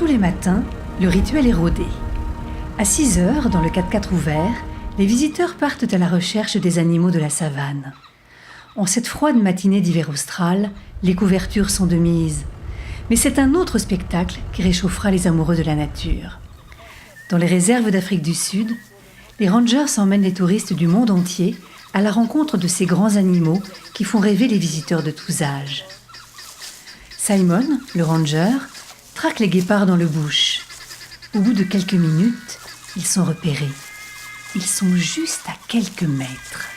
Tous les matins, le rituel est rodé. À 6 heures, dans le 4x4 ouvert, les visiteurs partent à la recherche des animaux de la savane. En cette froide matinée d'hiver austral, les couvertures sont de mise. Mais c'est un autre spectacle qui réchauffera les amoureux de la nature. Dans les réserves d'Afrique du Sud, les rangers emmènent les touristes du monde entier à la rencontre de ces grands animaux qui font rêver les visiteurs de tous âges. Simon, le ranger, traque les guépards dans le bush. Au bout de quelques minutes, ils sont repérés. Ils sont juste à quelques mètres.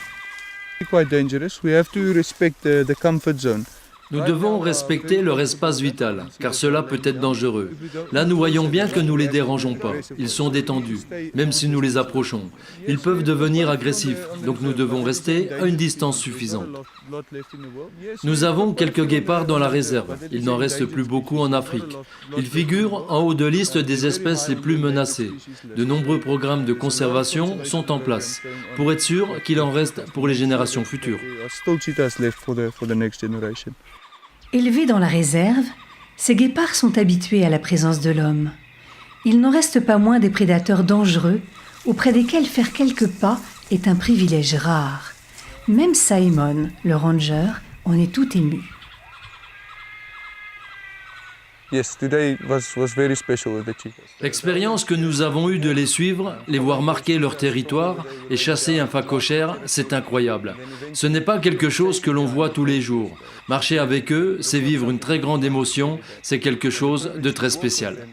Quite dangerous. We have to respect the comfort zone. Nous devons respecter leur espace vital, car cela peut être dangereux. Là, nous voyons bien que nous ne les dérangeons pas. Ils sont détendus, même si nous les approchons. Ils peuvent devenir agressifs, donc nous devons rester à une distance suffisante. Nous avons quelques guépards dans la réserve. Il n'en reste plus beaucoup en Afrique. Ils figurent en haut de liste des espèces les plus menacées. De nombreux programmes de conservation sont en place, pour être sûr qu'il en reste pour les générations futures. Élevés dans la réserve, ces guépards sont habitués à la présence de l'homme. Il n'en reste pas moins des prédateurs dangereux, auprès desquels faire quelques pas est un privilège rare. Même Simon, le ranger, en est tout ému. L'expérience que nous avons eue de les suivre, les voir marquer leur territoire et chasser un phacochère, c'est incroyable. Ce n'est pas quelque chose que l'on voit tous les jours. Marcher avec eux, c'est vivre une très grande émotion, c'est quelque chose de très spécial.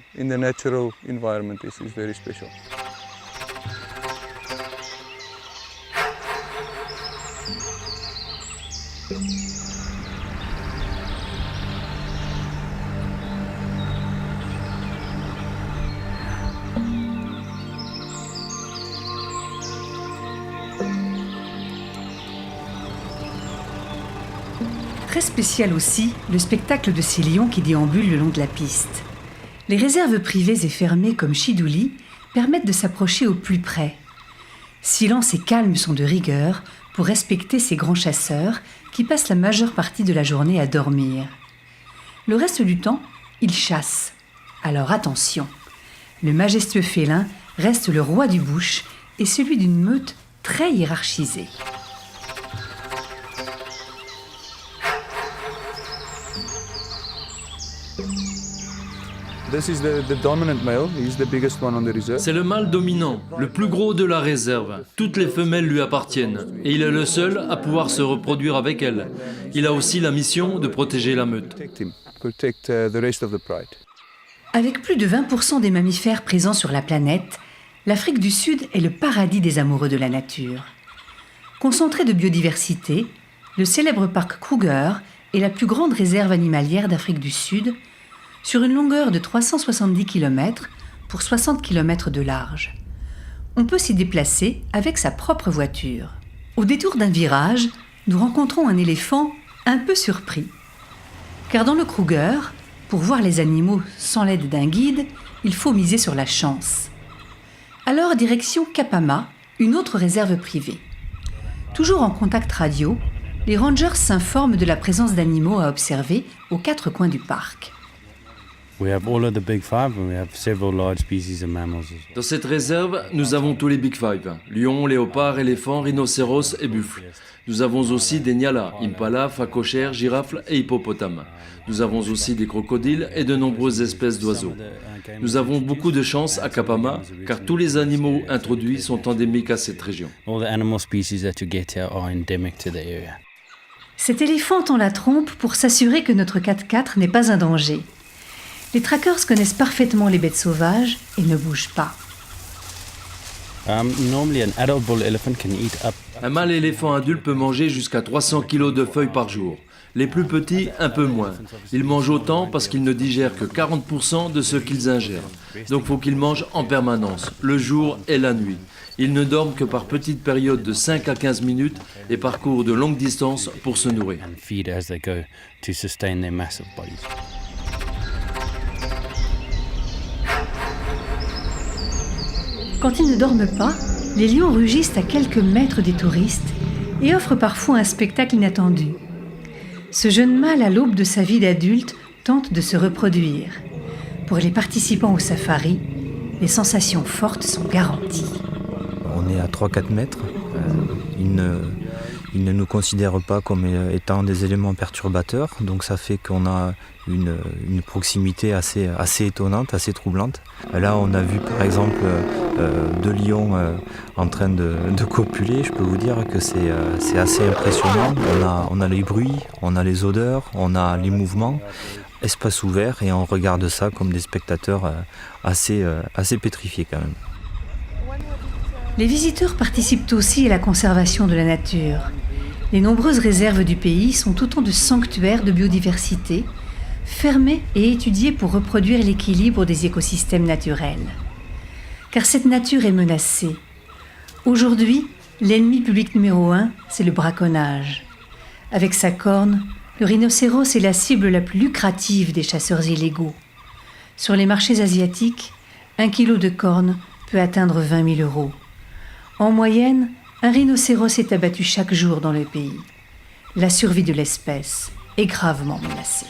Très spécial aussi, le spectacle de ces lions qui déambulent le long de la piste. Les réserves privées et fermées comme Chidouly permettent de s'approcher au plus près. Silence et calme sont de rigueur pour respecter ces grands chasseurs qui passent la majeure partie de la journée à dormir. Le reste du temps, ils chassent. Alors attention, le majestueux félin reste le roi du bush et celui d'une meute très hiérarchisée. C'est le mâle dominant, le plus gros de la réserve. Toutes les femelles lui appartiennent et il est le seul à pouvoir se reproduire avec elles. Il a aussi la mission de protéger la meute. Avec plus de 20% des mammifères présents sur la planète, l'Afrique du Sud est le paradis des amoureux de la nature. Concentré de biodiversité, le célèbre parc Kruger est la plus grande réserve animalière d'Afrique du Sud, sur une longueur de 370 km pour 60 km de large. On peut s'y déplacer avec sa propre voiture. Au détour d'un virage, nous rencontrons un éléphant un peu surpris. Car dans le Kruger, pour voir les animaux sans l'aide d'un guide, il faut miser sur la chance. Alors direction Kapama, une autre réserve privée. Toujours en contact radio, les rangers s'informent de la présence d'animaux à observer aux 4 coins du parc. Dans cette réserve, nous avons tous les Big Five, lions, léopards, éléphants, rhinocéros et buffles. Nous avons aussi des nyalas, impalas, phacochères, girafes et hippopotames. Nous avons aussi des crocodiles et de nombreuses espèces d'oiseaux. Nous avons beaucoup de chance à Kapama, car tous les animaux introduits sont endémiques à cette région. Cet éléphant tend la trompe pour s'assurer que notre 4x4 n'est pas un danger. Les trackers connaissent parfaitement les bêtes sauvages et ne bougent pas. Un mâle éléphant adulte peut manger jusqu'à 300 kg de feuilles par jour. Les plus petits, un peu moins. Ils mangent autant parce qu'ils ne digèrent que 40% de ce qu'ils ingèrent. Donc il faut qu'ils mangent en permanence, le jour et la nuit. Ils ne dorment que par petites périodes de 5 à 15 minutes et parcourent de longues distances pour se nourrir. Quand ils ne dorment pas, les lions rugissent à quelques mètres des touristes et offrent parfois un spectacle inattendu. Ce jeune mâle, à l'aube de sa vie d'adulte, tente de se reproduire. Pour les participants au safari, les sensations fortes sont garanties. On est à 3-4 mètres. Ils ne nous considèrent pas comme étant des éléments perturbateurs, donc ça fait qu'on a une proximité assez étonnante, assez troublante. Là, on a vu par exemple 2 lions en train de copuler. Je peux vous dire que c'est assez impressionnant. On a les bruits, on a les odeurs, on a les mouvements. Espace ouvert, et on regarde ça comme des spectateurs assez pétrifiés quand même. Les visiteurs participent aussi à la conservation de la nature. Les nombreuses réserves du pays sont autant de sanctuaires de biodiversité, fermés et étudiés pour reproduire l'équilibre des écosystèmes naturels. Car cette nature est menacée. Aujourd'hui, l'ennemi public numéro 1, c'est le braconnage. Avec sa corne, le rhinocéros est la cible la plus lucrative des chasseurs illégaux. Sur les marchés asiatiques, 1 kilo de corne peut atteindre 20 000 €. En moyenne, un rhinocéros est abattu chaque jour dans le pays. La survie de l'espèce est gravement menacée.